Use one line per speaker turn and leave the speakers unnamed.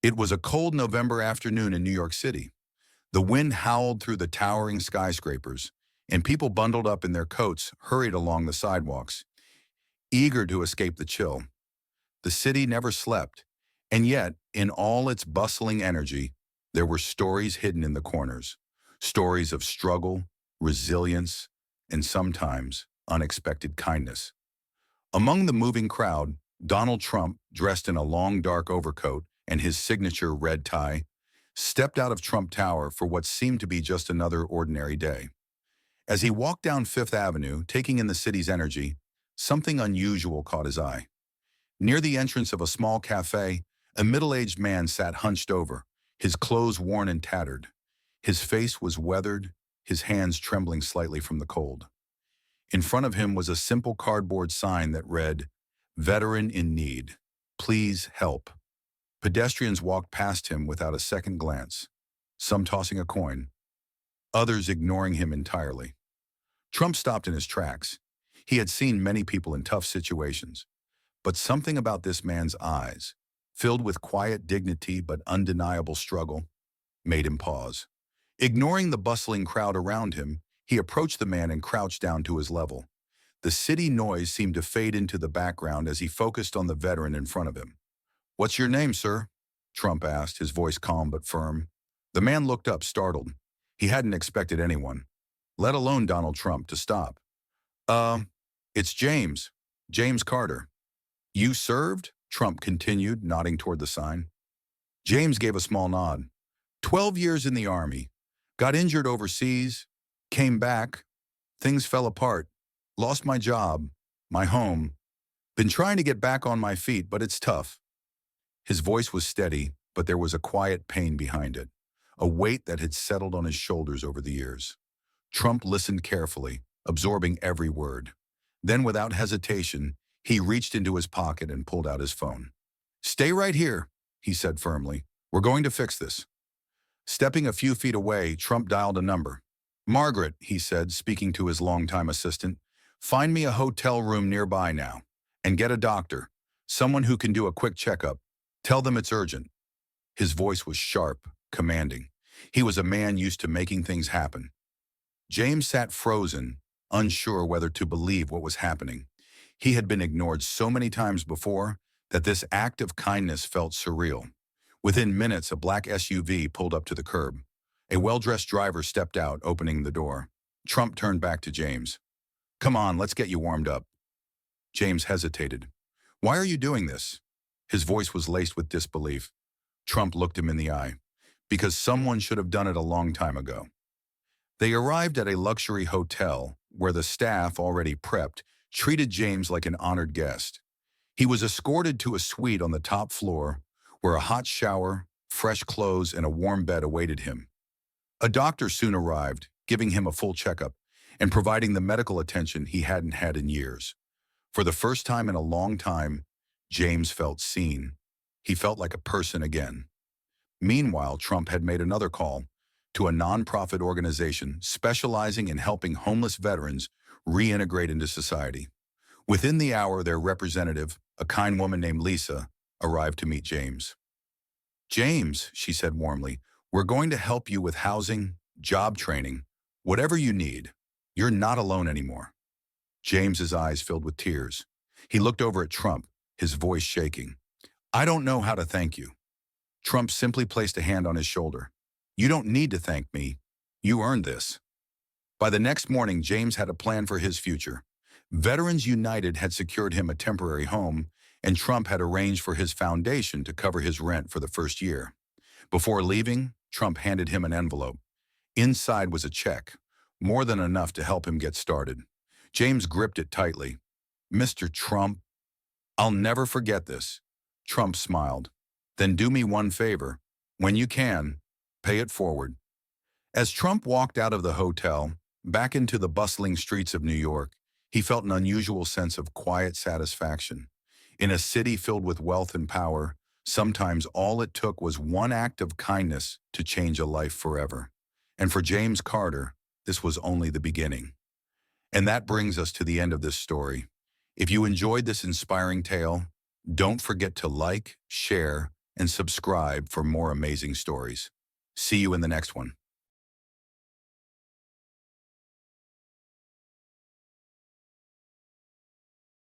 It was a cold November afternoon in New York City. The wind howled through the towering skyscrapers, and people bundled up in their coats hurried along the sidewalks, eager to escape the chill. The city never slept, and yet, in all its bustling energy, there were stories hidden in the corners. Stories of struggle, resilience, and sometimes unexpected kindness. Among the moving crowd, Donald Trump, dressed in a long dark overcoat and his signature red tie, stepped out of Trump Tower for what seemed to be just another ordinary day. As he walked down Fifth Avenue, taking in the city's energy, something unusual caught his eye. Near the entrance of a small cafe, a middle-aged man sat hunched over, his clothes worn and tattered. His face was weathered, his hands trembling slightly from the cold. In front of him was a simple cardboard sign that read, "Veteran in need. Please help." Pedestrians walked past him without a second glance, some tossing a coin, others ignoring him entirely. Trump stopped in his tracks. He had seen many people in tough situations, but something about this man's eyes, filled with quiet dignity but undeniable struggle, made him pause. Ignoring the bustling crowd around him, he approached the man and crouched down to his level. The city noise seemed to fade into the background as he focused on the veteran in front of him. "What's your name, sir?" Trump asked, his voice calm but firm. The man looked up, startled. He hadn't expected anyone, let alone Donald Trump, to stop. "Uh, it's James. James Carter." "You served?" Trump continued, nodding toward the sign. James gave a small nod. 12 years in the Army. Got injured overseas. Came back. Things fell apart. Lost my job. My home. Been trying to get back on my feet, but it's tough." His voice was steady, but there was a quiet pain behind it, a weight that had settled on his shoulders over the years. Trump listened carefully, absorbing every word. Then, without hesitation, he reached into his pocket and pulled out his phone. "Stay right here," he said firmly. "We're going to fix this." Stepping a few feet away, Trump dialed a number. "Margaret," he said, speaking to his longtime assistant, "find me a hotel room nearby now. And get a doctor, someone who can do a quick checkup. Tell them it's urgent." His voice was sharp, commanding. He was a man used to making things happen. James sat frozen, unsure whether to believe what was happening. He had been ignored so many times before that this act of kindness felt surreal. Within minutes, a black SUV pulled up to the curb. A well-dressed driver stepped out, opening the door. Trump turned back to James. "Come on, let's get you warmed up." James hesitated. "Why are you doing this?" His voice was laced with disbelief. Trump looked him in the eye. "Because someone should have done it a long time ago." They arrived at a luxury hotel where the staff, already prepped, treated James like an honored guest. He was escorted to a suite on the top floor where a hot shower, fresh clothes, and a warm bed awaited him. A doctor soon arrived, giving him a full checkup and providing the medical attention he hadn't had in years. For the first time in a long time, James felt seen. He felt like a person again. Meanwhile, Trump had made another call to a nonprofit organization specializing in helping homeless veterans reintegrate into society. Within the hour, their representative, a kind woman named Lisa, arrived to meet James. "James," she said warmly, "we're going to help you with housing, job training, whatever you need. You're not alone anymore." James's eyes filled with tears. He looked over at Trump, his voice shaking. "I don't know how to thank you." Trump simply placed a hand on his shoulder. "You don't need to thank me. You earned this." By the next morning, James had a plan for his future. Veterans United had secured him a temporary home, and Trump had arranged for his foundation to cover his rent for the first year. Before leaving, Trump handed him an envelope. Inside was a check, more than enough to help him get started. James gripped it tightly. "Mr. Trump, I'll never forget this." Trump smiled. "Then do me one favor. When you can, pay it forward." As Trump walked out of the hotel, back into the bustling streets of New York, he felt an unusual sense of quiet satisfaction. In a city filled with wealth and power, sometimes all it took was one act of kindness to change a life forever. And for James Carter, this was only the beginning. And that brings us to the end of this story. If you enjoyed this inspiring tale, don't forget to like, share, and subscribe for more amazing stories. See you in the next one.